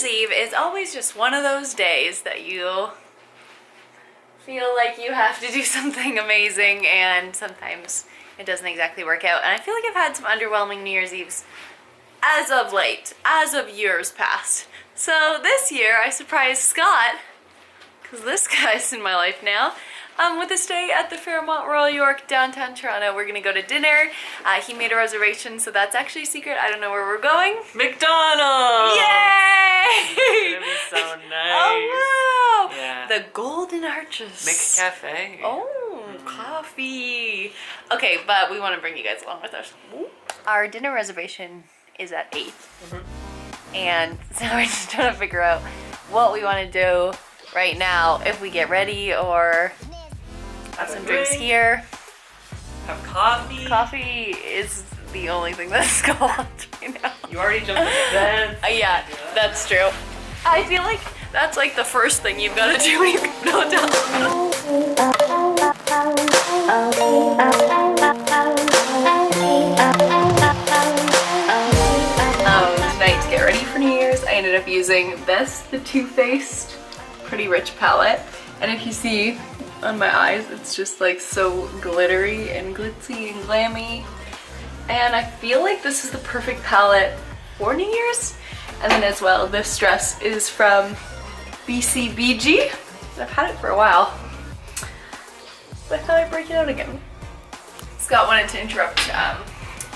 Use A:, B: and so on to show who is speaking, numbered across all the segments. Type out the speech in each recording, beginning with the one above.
A: Year's Eve is always just one of those days that you feel like you have to do something amazing, and sometimes it doesn't exactly work out. And I feel like I've had some underwhelming New Year's Eves as of late, as of years past. So this year I surprised Scott, because this guy's in my life now, with a stay at the Fairmont Royal York, downtown Toronto. We're gonna go to dinner. He made a reservation, so that's actually a secret. I don't know where we're going.
B: McDonald's!
A: Yay!
B: It's gonna be so nice.
A: Oh wow!
B: Yeah.
A: The Golden Arches.
B: McCafe.
A: Oh, coffee. Okay, but we want to bring you guys along with us. Our dinner reservation is at 8. And so we're just trying to figure out what we want to do right now, if we get ready or have some drinks here.
B: Have coffee.
A: Coffee is the only thing that's going on right now.
B: You already jumped into bed.
A: Yeah, that's true. I feel like that's like the first thing you've got to do when you go down. Tonight to get ready for New Year's, I ended up using this, the Too Faced Pretty Rich palette. And if you see on my eyes, it's just like so glittery and glitzy and glammy. And I feel like this is the perfect palette for New Year's. And then as well, this dress is from BCBG. I've had it for a while, but I thought I'd break it out again. Scott wanted to interrupt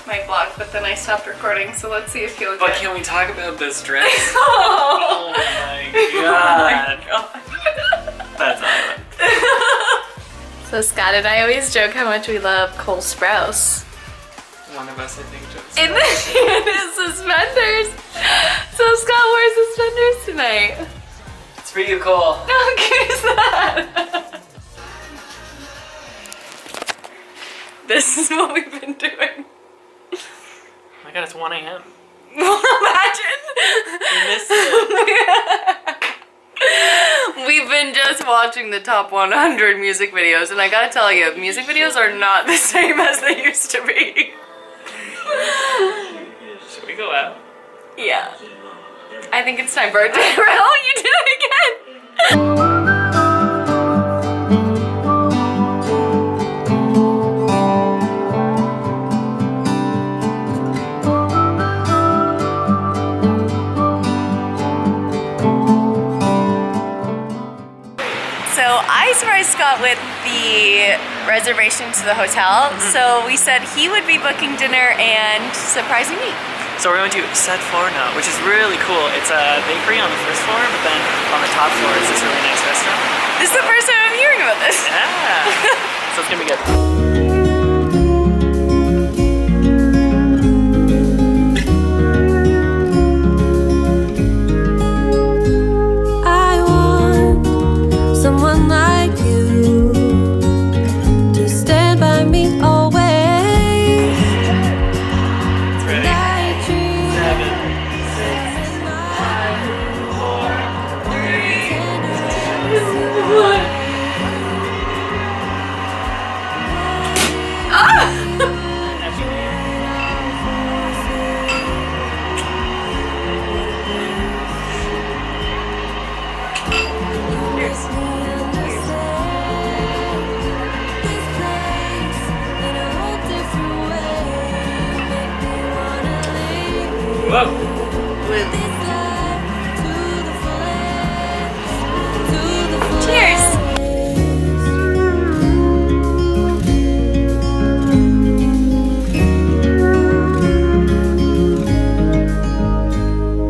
A: my vlog, but then I stopped recording, so let's see if he'll get...
B: But can we talk about this dress?
A: Oh
B: my god.
A: Oh my god.
B: That's awesome.
A: So Scott and I always joke how much we love Cole Sprouse.
B: One of us, I think, jokes
A: In his suspenders. So Scott wears suspenders tonight.
B: It's for you, Cole.
A: How cute is that? This is what we've been doing.
B: Oh my god, it's 1 a.m.
A: Imagine.
B: You missed it.
A: We've been just watching the top 100 music videos, and I gotta tell you, music videos are not the same as they used to be.
B: Should we go out?
A: Yeah. I think it's time for a dinner. Oh, you did it again! So I surprised Scott with the reservation to the hotel. So we said he would be booking dinner and surprising me.
B: So we're going to Set Forno, which is really cool. It's a bakery on the first floor, but then on the top floor is this really nice restaurant.
A: This is the first time I'm hearing about this.
B: Yeah. So it's gonna be good.
C: Someone like you to stand by me always.
B: It's ready. 7, 6, 5, 4, 3, 2, 1. Happy New Year. Whoa.
A: Cheers!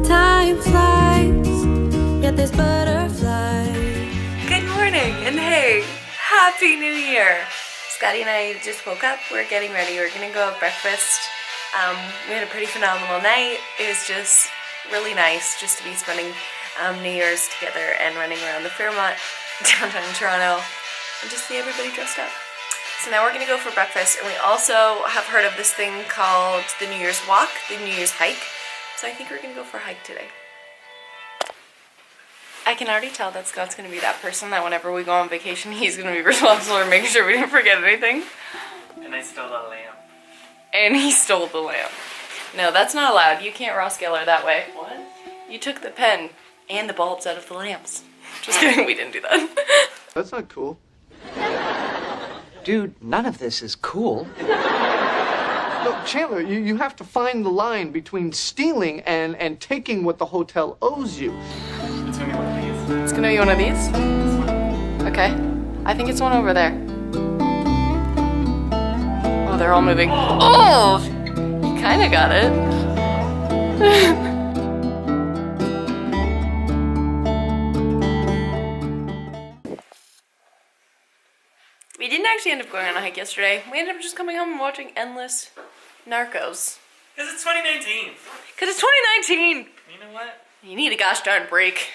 C: Time flies, yet there's butterflies.
A: Good morning, and hey, Happy New Year! Scotty and I just woke up, we're getting ready, we're gonna go have breakfast. We had a pretty phenomenal night. It was just really nice just to be spending New Year's together and running around the Fairmont downtown Toronto and just see everybody dressed up. So now we're gonna go for breakfast, and we also have heard of this thing called the New Year's Walk, the New Year's Hike. So I think we're gonna go for a hike today. I can already tell that Scott's gonna be that person that whenever we go on vacation, he's gonna be responsible for making sure we didn't forget anything.
B: And I stole the lamp.
A: And he stole the lamp. No, that's not allowed. You can't Ross Geller that way.
B: What?
A: You took the pen. and the bulbs out of the lamps. Just kidding, we didn't do that.
D: That's not cool. Dude, none of this is cool. Look, Chandler, you have to find the line between stealing and taking what the hotel owes you.
B: It's gonna be one of these.
A: It's gonna be one of these? Okay. I think it's one over there. Oh, they're all moving. Oh! You kinda got it. We didn't actually end up going on a hike yesterday. We ended up just coming home and watching endless Narcos.
B: Because it's 2019.
A: Cause it's 2019!
B: You know what?
A: You need a gosh darn break.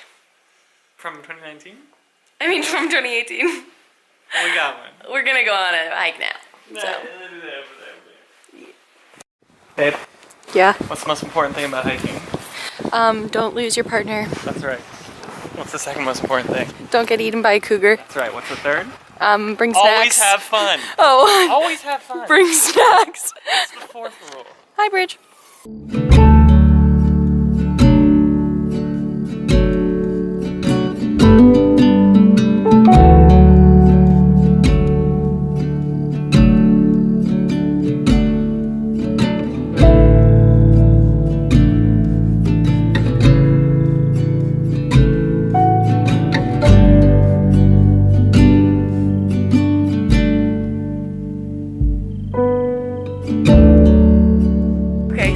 B: From 2019?
A: I mean from 2018.
B: Well, we got one.
A: We're gonna go on a hike now. So.
B: Babe,
A: Yeah.
B: what's the most important thing about hiking?
A: Don't lose your partner.
B: That's right. What's the second most important thing?
A: Don't get eaten by a cougar.
B: That's right. What's the third?
A: Bring snacks.
B: Always have fun.
A: Oh.
B: Always have fun.
A: Bring snacks.
B: That's the fourth rule.
A: Hi, Bridge.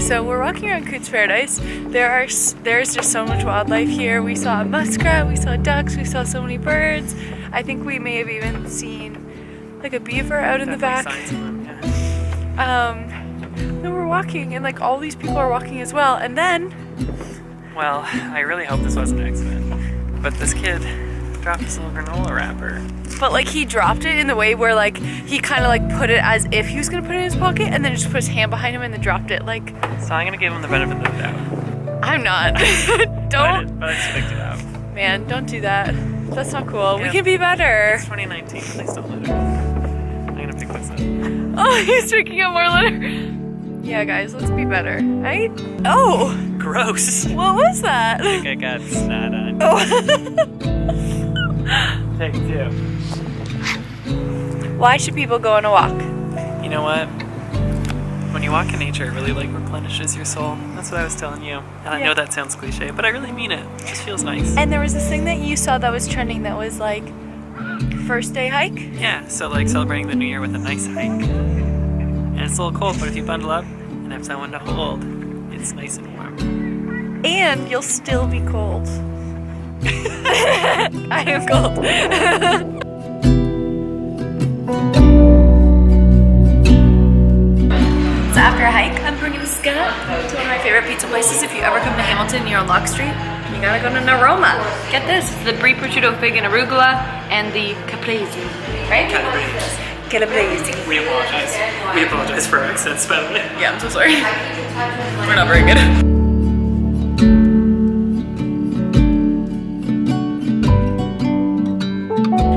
A: So we're walking around Coots Paradise. There's just so much wildlife here. We saw a muskrat, we saw ducks, we saw so many birds. I think we may have even seen like a beaver out in the back. Then we're walking and like all these people are walking as well. And then,
B: well, I really hope this wasn't an accident, but this kid dropped his little granola wrapper.
A: but like he dropped it in the way where like he kind of like put it as if he was gonna put it in his pocket and then just put his hand behind him and then dropped it like.
B: So I'm gonna give him the benefit of the doubt.
A: I'm not. Don't.
B: But I just picked it up.
A: Man, don't do that. That's not cool.
B: Yeah.
A: We can be better.
B: It's 2019. Please don't litter. I'm gonna pick this up.
A: Oh, he's picking up more litter. Yeah, guys, let's be better. Right? Oh!
B: Gross.
A: What was that?
B: I think I got snot on.
A: Oh.
B: Take two.
A: Why should people go on a walk?
B: You know what? When you walk in nature, it really like replenishes your soul. That's what I was telling you. And I know that sounds cliche, but I really mean it. It just feels nice.
A: And there was this thing that you saw that was trending that was like first day hike.
B: Yeah, so like celebrating the new year with a nice hike. And it's a little cold, but if you bundle up and have someone to hold, it's nice and warm.
A: And you'll still be cold. I am cold. So after a hike, I'm bringing Scott to one of my favorite pizza places. If you ever come to Hamilton, you're on Lock Street, you gotta go to Naroma. Get this, it's the brie prosciutto fig and arugula and the caprese, right? Calabrese.
B: We apologize. We apologize for our accents, by the way.
A: Yeah, I'm so sorry. We're not very good.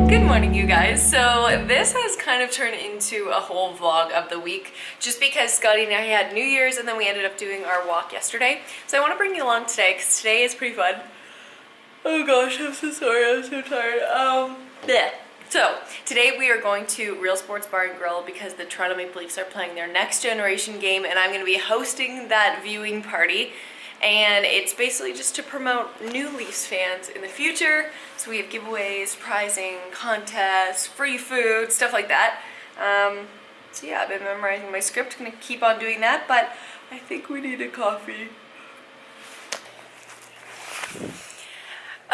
A: Good morning, you guys. So this has kind of turned into a whole vlog of the week just because Scotty and I had New Year's and then we ended up doing our walk yesterday. So I want to bring you along today because today is pretty fun. Oh gosh, I'm so sorry. I'm so tired. Bleh. So today we are going to Real Sports Bar and Grill because the Toronto Maple Leafs are playing their next generation game and I'm going to be hosting that viewing party. And it's basically just to promote new Leafs fans in the future. So we have giveaways, prizing, contests, free food, stuff like that. So yeah, I've been memorizing my script, gonna keep on doing that, but I think we need a coffee.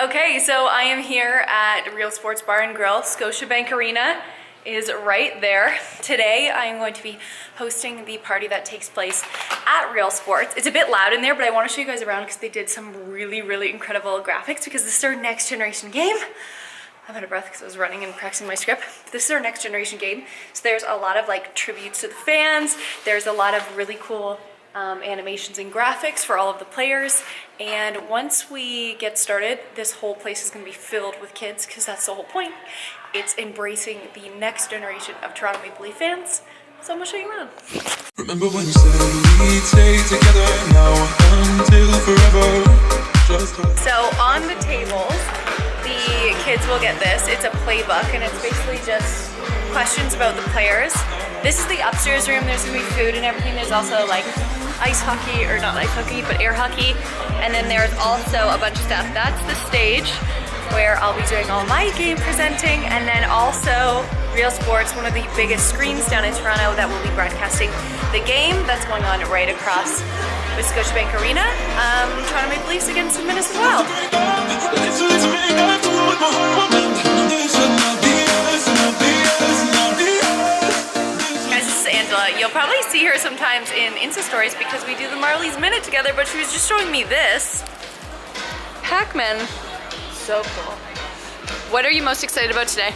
A: Okay, so I am here at Real Sports Bar and Grill. Scotiabank Arena is right there. Today I am going to be hosting the party that takes place at Real Sports. It's a bit loud in there, but I want to show you guys around because they did some really, really incredible graphics because this is our next generation game. I'm out of breath because I was running and practicing my script. This is our next generation game. So there's a lot of like tributes to the fans. There's a lot of really cool animations and graphics for all of the players. And once we get started, this whole place is going to be filled with kids because that's the whole point. It's embracing the next generation of Toronto Maple Leaf fans. So I'm going to show you around.
E: Remember when you said we'd stay together now until forever?
A: So on the tables, the kids will get this. It's a playbook, and it's basically just questions about the players. This is the upstairs room. There's gonna be food and everything. There's also like ice hockey, or not ice hockey, but air hockey. And then there's also a bunch of stuff. That's the stage where I'll be doing all my game presenting, and then also Real Sports, one of the biggest screens down in Toronto, that will be broadcasting the game that's going on right across with Scotiabank Arena. Toronto Maple Leafs against the Minnesota Wild. Guys, this is Angela. You'll probably see her sometimes in Insta stories because we do the Marlies Minute together, but she was just showing me this. Pac-Man. So cool. What are you most excited about today?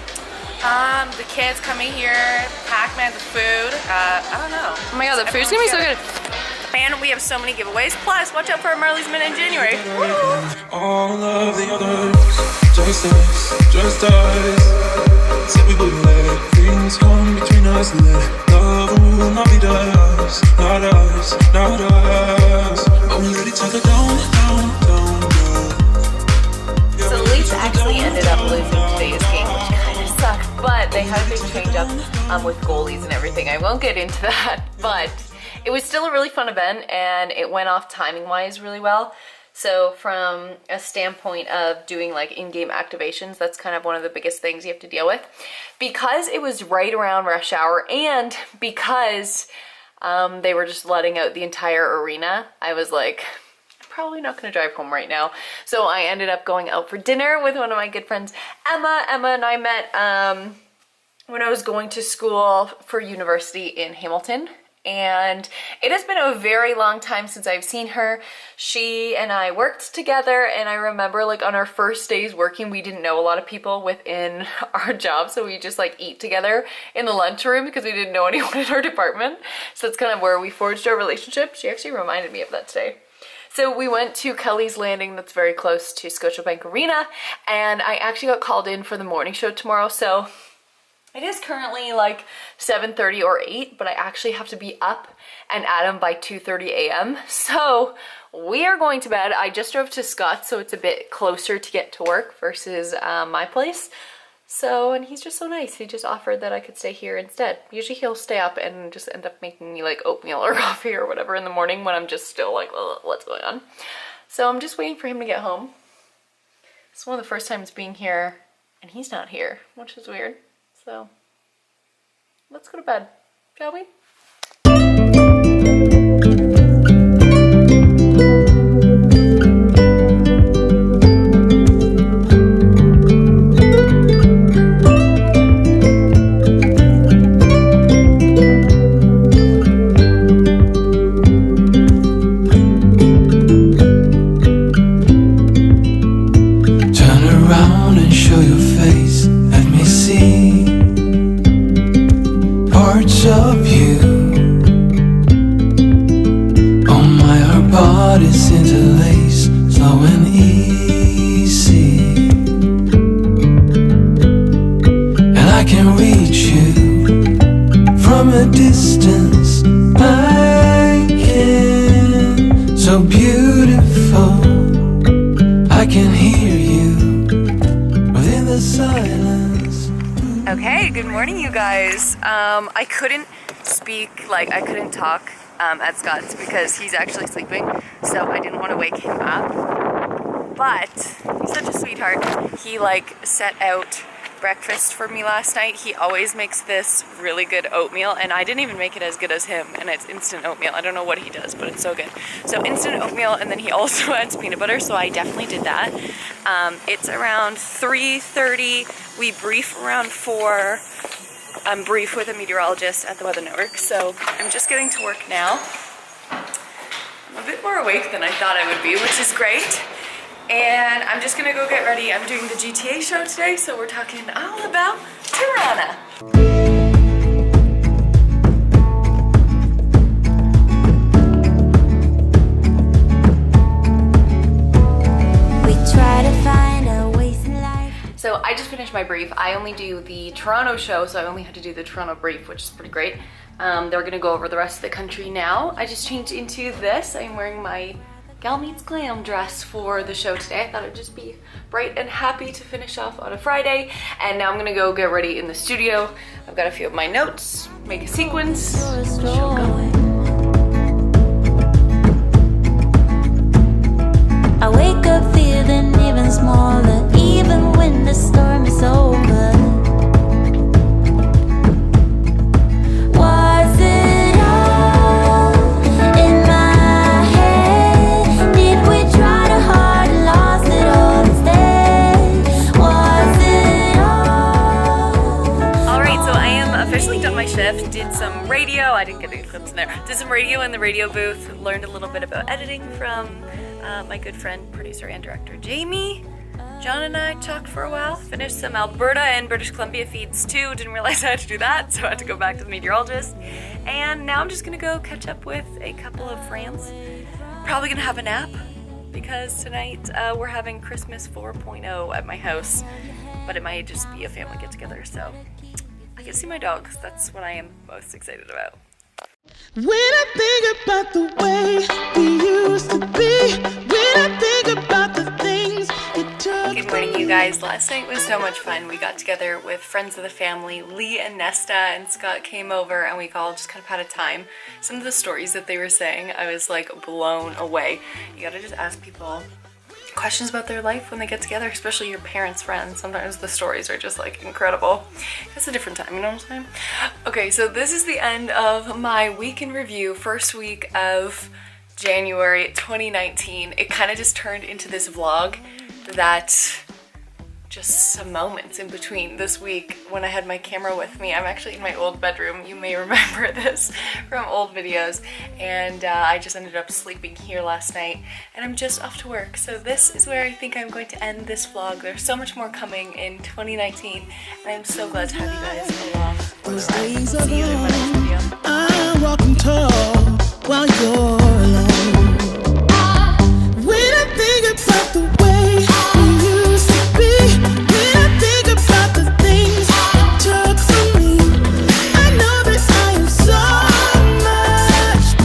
E: The kids coming here, Pac-Man, the food, I don't know.
A: Oh my god, the food's gonna be so good.
E: And we have so many giveaways. Plus, watch out for our Marlies Minute in January.
F: All of the others, just us, just us. Said we would let things come between us. Let love will not be us, not us, not us. But we let each other down, down, down, down.
A: So the Leafs actually ended up losing today's game, which kind of sucked, but they had a big change up with goalies and everything. I won't get into that, but it was still a really fun event, and it went off timing wise really well. So from a standpoint of doing like in-game activations, that's kind of one of the biggest things you have to deal with. Because it was right around rush hour, and because they were just letting out the entire arena, I was like, probably not gonna drive home right now. So I ended up going out for dinner with one of my good friends, Emma. Emma and I met when I was going to school for university in Hamilton. And it has been a very long time since I've seen her. She and I worked together, and I remember like on our first days working, we didn't know a lot of people within our job, so we just like eat together in the lunchroom because we didn't know anyone in our department. So that's kind of where we forged our relationship. She actually reminded me of that today. So we went to Kelly's Landing, that's very close to Scotiabank Arena, and I actually got called in for the morning show tomorrow. So it is currently like 7:30 or 8, but I actually have to be up and at him by 2:30 a.m. So we are going to bed. I just drove to Scott's, so it's a bit closer to get to work versus my place. So, and he's just so nice. He just offered that I could stay here instead. Usually he'll stay up and just end up making me like oatmeal or coffee or whatever in the morning when I'm just still like, what's going on? So I'm just waiting for him to get home. It's one of the first times being here and he's not here, which is weird. So let's go to bed, shall we? Okay, good morning, you guys. I couldn't speak, like I couldn't talk at Scott's because he's actually sleeping, so I didn't want to wake him up. But he's such a sweetheart. He like set out breakfast for me last night. He always makes this really good oatmeal, and I didn't even make it as good as him, and it's instant oatmeal. I don't know what he does, but it's so good. So instant oatmeal, and then he also adds peanut butter, so I definitely did that. It's around 3:30. We brief around 4. I'm brief with a meteorologist at the Weather Network, so I'm just getting to work now. I'm a bit more awake than I thought I would be, which is great. And I'm just gonna go get ready. I'm doing the GTA show today, so we're talking all about Toronto. So I just finished my brief. I only do the Toronto show, so I only had to do the Toronto brief, which is pretty great. They're gonna go over the rest of the country now. I just changed into this. I'm wearing my gal meets glam dress for the show today. I thought it'd just be bright and happy to finish off on a Friday. And now I'm gonna go get ready in the studio. I've got a few of my notes, make a sequence. She'll go.
C: I wake up feeling even smaller, even when the storm is over. Was it all in my head? Did we try too hard and lost it all instead? Was it all?
A: Alright, so I am officially done my shift, did some radio, I didn't get any clips in there, did some radio in the radio booth, learned a little bit about editing from my good friend, producer and director Jamie. John and I talked for a while, finished some Alberta and British Columbia feeds too, didn't realize I had to do that, so I had to go back to the meteorologist. And now I'm just gonna go catch up with a couple of friends. Probably gonna have a nap, because tonight we're having Christmas 4.0 at my house, but it might just be a family get together, so I get to see my dogs. That's what I am most excited about.
G: When I think about the way we used to be, when I think about the things it took.
A: Good morning, you guys. Last night was so much fun. We got together with friends of the family. Lee and Nesta and Scott came over and we all just kind of had a time. Some of the stories that they were saying, I was like blown away. You gotta just ask people questions about their life when they get together, especially your parents' friends. Sometimes the stories are just like incredible. It's a different time, you know what I'm saying? Okay, so this is the end of my week in review, first week of January 2019. It kind of just turned into this vlog that just some moments in between this week when I had my camera with me. I'm actually in my old bedroom. You may remember this from old videos. And I just ended up sleeping here last night and I'm just off to work. So this is where I think I'm going to end this vlog. There's so much more coming in 2019 and I'm so glad to have you guys along for the ride. See you in my